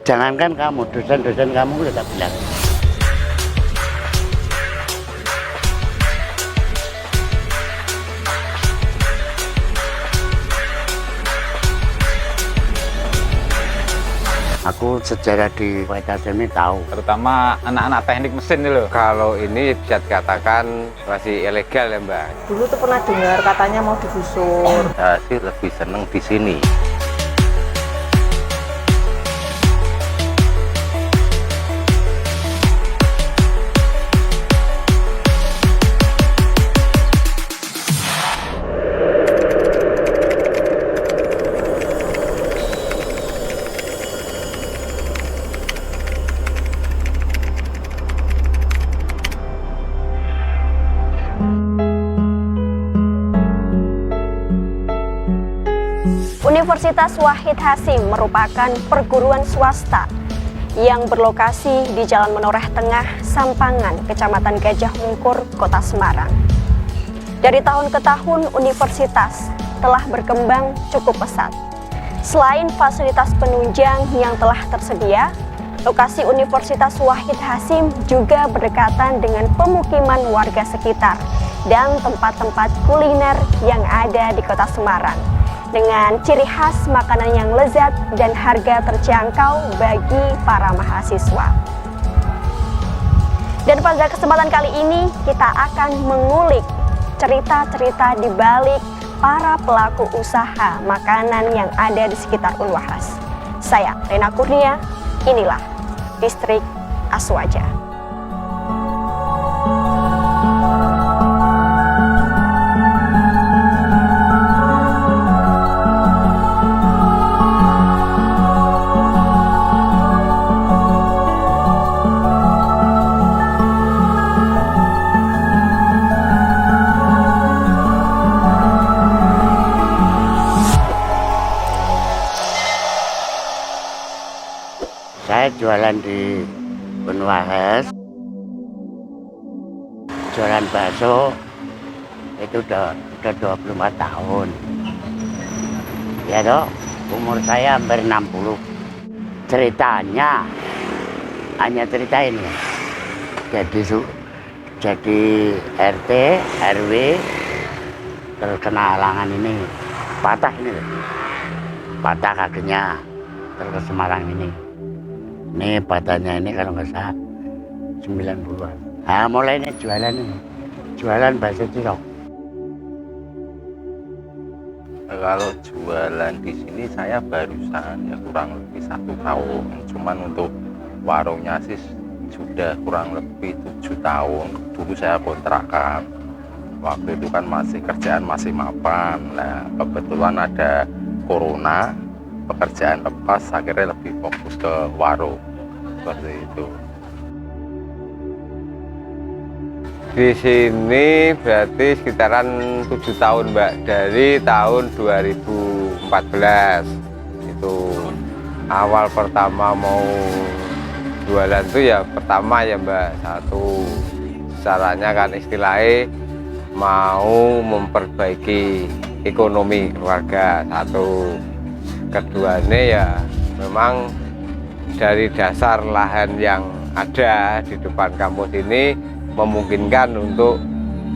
Jangankan kamu, dosen-dosen kamu udah tak bilang. Aku sejarah di YKSM ini tahu. Terutama anak-anak teknik mesin loh. Kalau ini bisa dikatakan masih ilegal ya Mbak. Dulu tuh pernah dengar katanya mau digusur. Saya sih lebih seneng di sini. Universitas Wahid Hasyim merupakan perguruan swasta yang berlokasi di Jalan Menoreh Tengah, Sampangan, Kecamatan Gajah Mungkur, Kota Semarang. Dari tahun ke tahun, universitas telah berkembang cukup pesat. Selain fasilitas penunjang yang telah tersedia, lokasi Universitas Wahid Hasyim juga berdekatan dengan pemukiman warga sekitar dan tempat-tempat kuliner yang ada di Kota Semarang, dengan ciri khas makanan yang lezat dan harga terjangkau bagi para mahasiswa. Dan pada kesempatan kali ini kita akan mengulik cerita-cerita di balik para pelaku usaha makanan yang ada di sekitar Unwahas. Saya Rena Kurnia, inilah Distrik Aswaja. Saya jualan di Unwahas, jualan bakso itu udah 24 tahun. Ya toh, umur saya hampir 60. Ceritanya hanya cerita ini. Jadi RT, RW terkena halangan ini, patah ini loh. Patah kakinya terus Semarang ini. Ini patahnya ini kalau nggak salah 90-an. Nah, mulai ini jualan ini. Jualan bakso cilok. Kalau jualan di sini saya barusan ya kurang lebih 1 tahun. Cuman untuk warungnya sih sudah kurang lebih 7 tahun. Dulu saya kontrakan. Waktu itu kan masih kerjaan masih mapan. Nah, kebetulan ada corona, pekerjaan lepas, akhirnya lebih fokus ke warung seperti itu. Di sini berarti sekitaran 7 tahun Mbak, dari tahun 2014 itu awal pertama mau jualan tuh ya pertama ya Mbak, satu caranya kan istilahnya mau memperbaiki ekonomi keluarga, satu keduanya ya memang dari dasar lahan yang ada di depan kampus ini memungkinkan untuk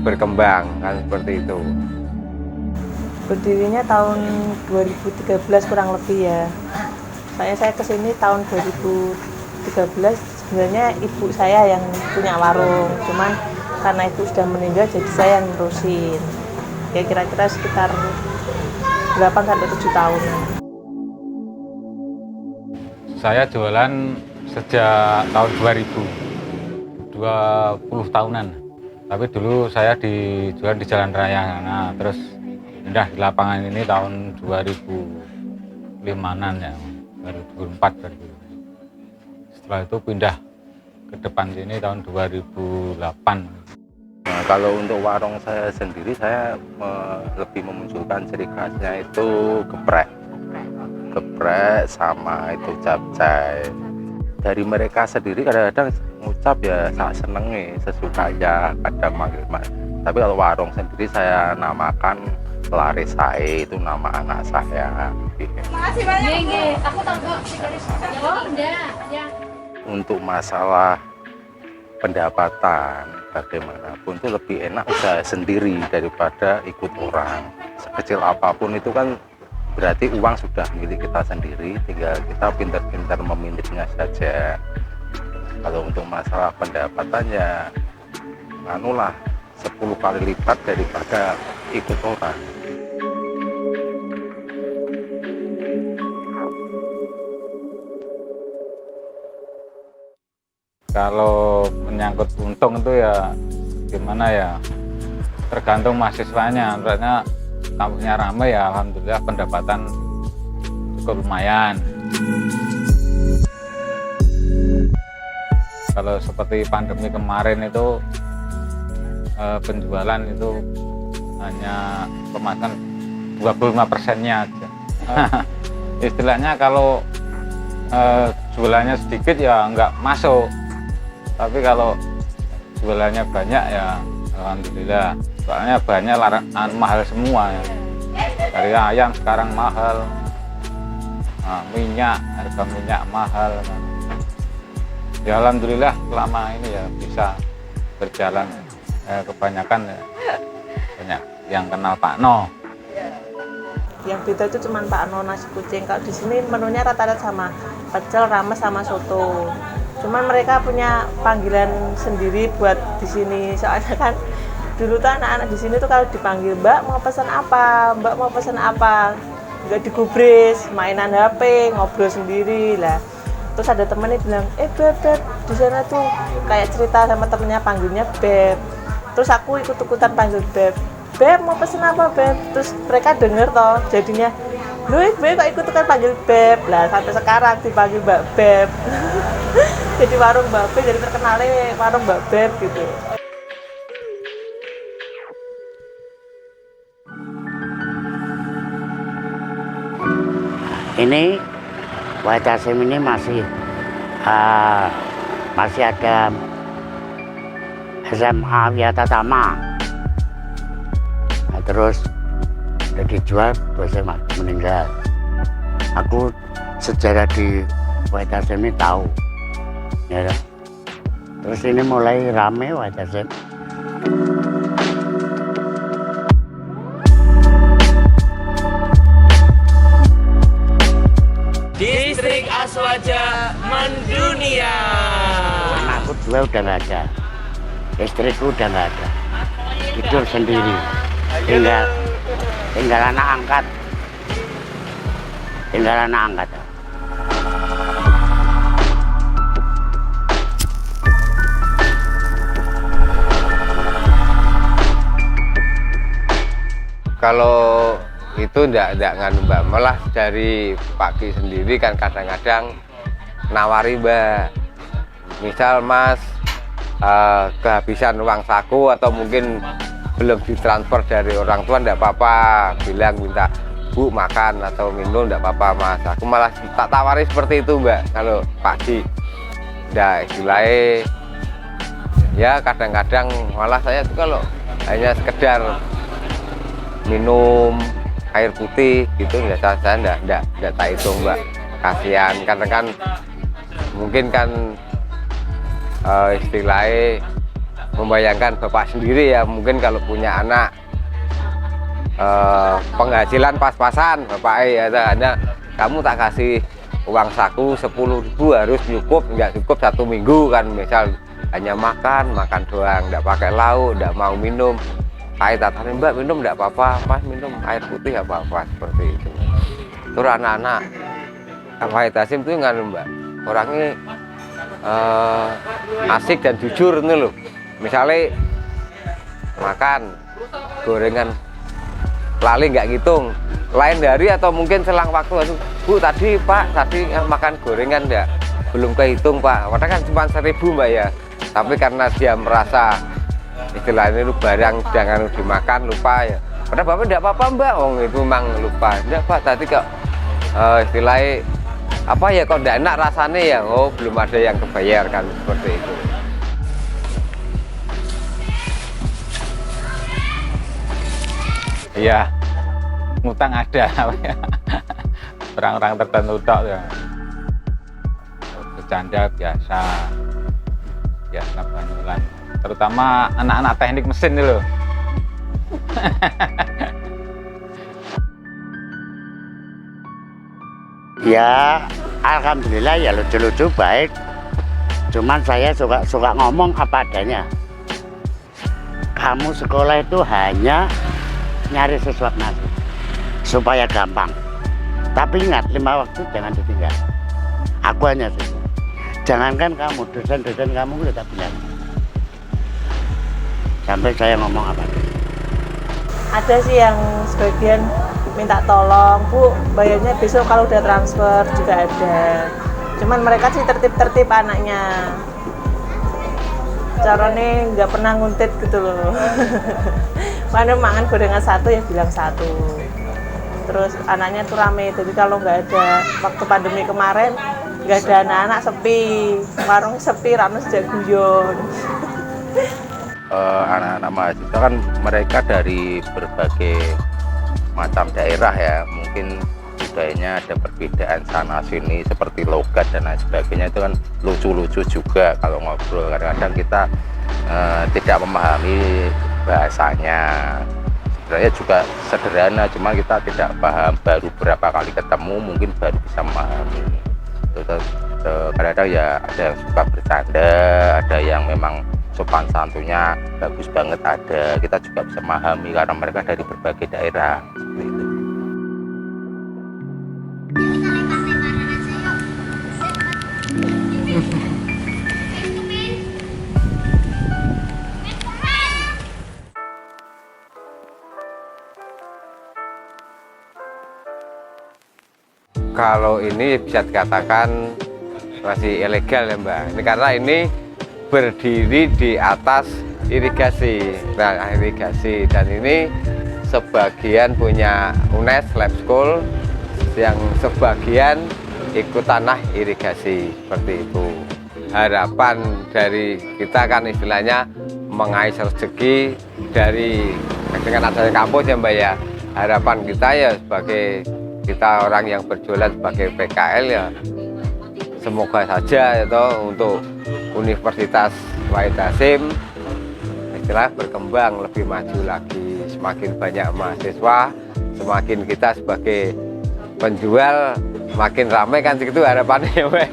berkembang kan seperti itu. Berdirinya tahun 2013 kurang lebih ya. Saya kesini tahun 2013, sebenarnya ibu saya yang punya warung, cuman karena itu sudah meninggal jadi saya yang nerusin. Ya kira-kira sekitar 8-7 tahun. Saya jualan sejak tahun 20 tahunan. Tapi dulu saya jualan di Jalan Raya. Nah, terus pindah di lapangan ini tahun 2005-an ya, 2004 baru. Setelah itu pindah ke depan sini tahun 2008. Nah, kalau untuk warung saya sendiri, saya lebih memunculkan ciri khasnya itu geprek sama itu capcay. Dari mereka sendiri kadang-kadang ngucap ya saya senengi sesukanya, kadang manggil. Tapi kalau warung sendiri saya namakan Laresai itu nama anak saya. Makasih banyak. Aku tahu kok. Oh, enggak. Ya. Untuk masalah pendapatan, bagaimanapun itu lebih enak usaha sendiri daripada ikut orang. Sekecil apapun itu kan berarti uang sudah milik kita sendiri, tinggal kita pintar-pintar memanagenya saja. Kalau untuk masalah pendapatannya, anulah 10 kali lipat daripada ikut orang. Kalau menyangkut untung itu ya gimana ya, tergantung mahasiswanya. Artinya kampusnya ramai ya, alhamdulillah pendapatan cukup lumayan. Kalau seperti pandemi kemarin itu penjualan itu hanya pemakan 25%-nya aja. Istilahnya kalau jualannya sedikit ya nggak masuk. Tapi kalau jualannya banyak ya alhamdulillah. Soalnya banyak mahal semua ya. Dari ayam sekarang mahal, minyak, harga minyak mahal. Ya alhamdulillah selama ini ya bisa berjalan. Kebanyakan ya, banyak yang kenal Pak No. Yang beda itu cuma Pak No nasi kucing. Kalau di sini menunya rata-rata sama pecel, rames, sama soto. Cuman mereka punya panggilan sendiri buat di sini. Soalnya kan dulu tuh anak-anak di sini tuh kalau dipanggil Mbak mau pesan apa, Mbak mau pesan apa, juga digubris, mainan HP, ngobrol sendiri lah. Terus ada temennya bilang, Beb, di sana tuh kayak cerita sama temennya panggilnya Beb. Terus aku ikut-ikutan panggil Beb. Beb mau pesen apa Beb? Terus mereka denger toh, jadinya lu Beb kok ikut-ikutan panggil Beb. Lah sampai sekarang dipanggil Mbak Beb. Jadi warung Mbak Beb, jadi terkenalnya warung Mbak Beb gitu. Ini Waitasem ini masih ada SMA Wiatatama. Nah, terus udah dijual, bosnya meninggal. Aku sejarah di Waitasem ini tahu, ya. Terus ini mulai rame Waitasem. Distrik Aswaja mendunia. Anakku dua udah nggak ada, istriku udah nggak ada, hidup sendiri, tinggal anak angkat, Kalau itu enggak nganu Mbak, malah dari pagi sendiri kan kadang-kadang nawari Mbak, misal Mas kehabisan uang saku atau mungkin belum ditransfer dari orang tua, enggak apa-apa, bilang minta Bu makan atau minum, enggak apa-apa Mas. Aku malah tak tawari seperti itu Mbak kalau pagi. Nah istilahnya ya kadang-kadang malah saya tuh kalau hanya sekedar minum air putih gitu ya saya enggak tak hitung Mbak, kasihan karena kan mungkin kan istilahnya membayangkan bapak sendiri ya, mungkin kalau punya anak penghasilan pas-pasan bapak ya hanya kamu tak kasih uang saku 10.000 harus cukup, enggak cukup 1 minggu kan, misal hanya makan doang, enggak pakai lauk, enggak mau minum. Saya tatarin Mbak minum enggak apa-apa, Mas minum air putih enggak apa-apa, seperti itu. Terus anak-anak Waitasem itu kan Mbak, orangnya asik dan jujur ini loh. Misalnya makan gorengan lali nggak ngitung, lain dari atau mungkin selang waktu, aduh Bu tadi Pak makan gorengan enggak, belum kehitung Pak, padahal kan cuma 1.000 Mbak ya, tapi karena dia merasa istilahnya itu barang jangan dimakan lupa ya, padahal Bapak enggak apa-apa Mbak, itu memang lupa, enggak Pak tadi kok istilahnya apa ya kok enggak enak rasanya ya, oh belum ada yang kebayar kan, seperti itu. Iya, ngutang ada. Orang-orang tertentu tok ya. Bercanda biasa Banyulan. Terutama anak-anak teknik mesin itu loh. Ya, alhamdulillah ya lucu-lucu baik. Cuman saya suka ngomong apa adanya. Kamu sekolah itu hanya nyari sesuap nasi supaya gampang. Tapi ingat 5 waktu jangan ditinggal. Aku hanya sih. Jangankan kamu, dosen-dosen kamu udah tak bilang. Sampai saya ngomong apa adanya. Ada sih yang sebagian minta tolong, Bu, bayarnya besok kalau udah transfer juga ada. Cuman mereka sih tertib-tertib anaknya. Caranya nggak pernah nguntit gitu loh. Mana makan gorengan 1 ya bilang 1. Terus anaknya tuh rame, jadi kalau nggak ada waktu pandemi kemarin nggak ada anak-anak sepi, warung sepi, rame sejak guyon. Anak-anak mahasiswa kan mereka dari berbagai macam daerah ya, mungkin budayanya ada perbedaan sana sini seperti logat dan lain sebagainya, itu kan lucu-lucu juga kalau ngobrol. Kadang-kadang kita tidak memahami bahasanya, sebenarnya juga sederhana, cuma kita tidak paham, baru berapa kali ketemu mungkin baru bisa memahami. Kadang-kadang ya ada yang suka bercanda, ada yang memang sopan santunnya bagus banget, ada kita juga bisa memahami karena mereka dari berbagai daerah seperti itu. Kalau ini bisa dikatakan masih ilegal ya Mbak. Ini karena ini berdiri di atas irigasi. Nah, irigasi, dan ini sebagian punya UNES Lab School, yang sebagian ikut tanah irigasi, seperti itu. Harapan dari kita kan istilahnya mengais rezeki dari dengan adanya kampus ya Mbak ya. Harapan kita ya sebagai kita orang yang berjualan sebagai PKL ya, semoga saja itu untuk Universitas Wahid Hasyim istilah berkembang lebih maju lagi, semakin banyak mahasiswa, semakin kita sebagai penjual makin ramai kan, segitu harapannya ya Mbak.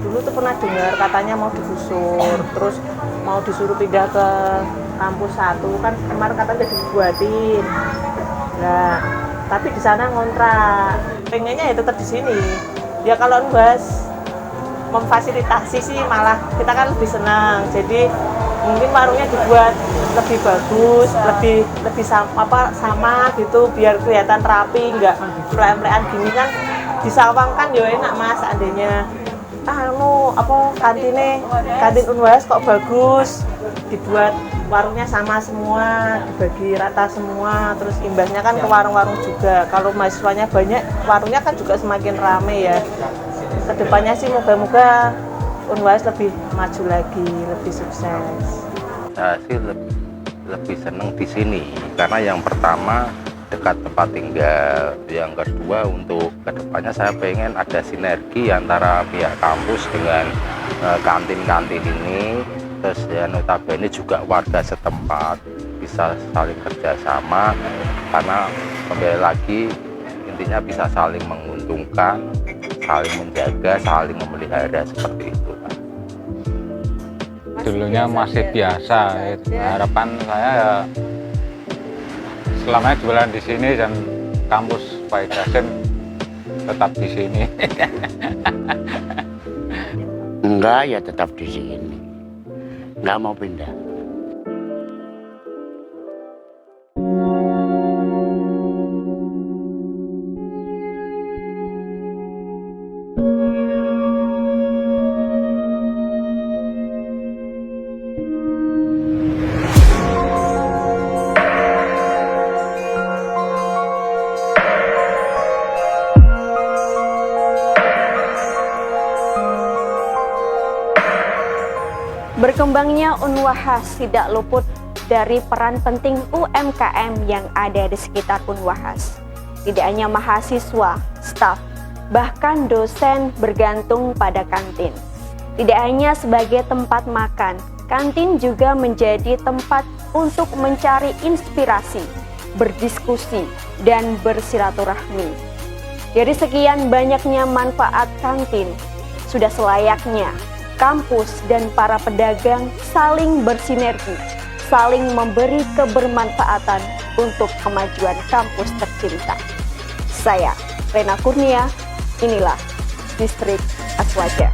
Dulu tuh pernah dengar katanya mau digusur, terus mau disuruh pindah ke kampus 1, kan kemarin katanya udah dibuatin. Nah, tapi di sana ngontrak, pengennya ya tetap di sini. Ya kalau Unbas memfasilitasi sih malah kita kan lebih senang. Jadi mungkin warungnya dibuat lebih bagus, lebih sama gitu, biar kelihatan rapi, nggak plek-plekan gini kan. Di Sawang kan ya enak Mas, seandainya kantin Unbas kok bagus, dibuat warungnya sama semua, dibagi rata semua, terus imbasnya kan ke warung-warung juga. Kalau mahasiswanya banyak, warungnya kan juga semakin rame ya. Kedepannya sih moga-moga Unbas lebih maju lagi, lebih sukses. Saya sih lebih senang di sini karena yang pertama dekat tempat tinggal, yang kedua untuk kedepannya saya pengen ada sinergi antara pihak kampus dengan kantin-kantin ini. Terus ya notabene juga warga setempat bisa saling kerjasama, karena kembali lagi intinya bisa saling menguntungkan, saling menjaga, saling memelihara, seperti itu Pak. Dulunya masih biasa, harapan saya ya selamanya jualan di sini dan kampus Wahid Hasyim tetap di sini. Enggak, ya tetap di sini. Nggak mau pindah. Berkembangnya Unwahas tidak luput dari peran penting UMKM yang ada di sekitar Unwahas. Tidak hanya mahasiswa, staf, bahkan dosen bergantung pada kantin. Tidak hanya sebagai tempat makan, kantin juga menjadi tempat untuk mencari inspirasi, berdiskusi, dan bersilaturahmi. Dari sekian banyaknya manfaat kantin, sudah selayaknya kampus dan para pedagang saling bersinergi, saling memberi kebermanfaatan untuk kemajuan kampus tercinta. Saya, Rena Kurnia, inilah Distrik Aswaja.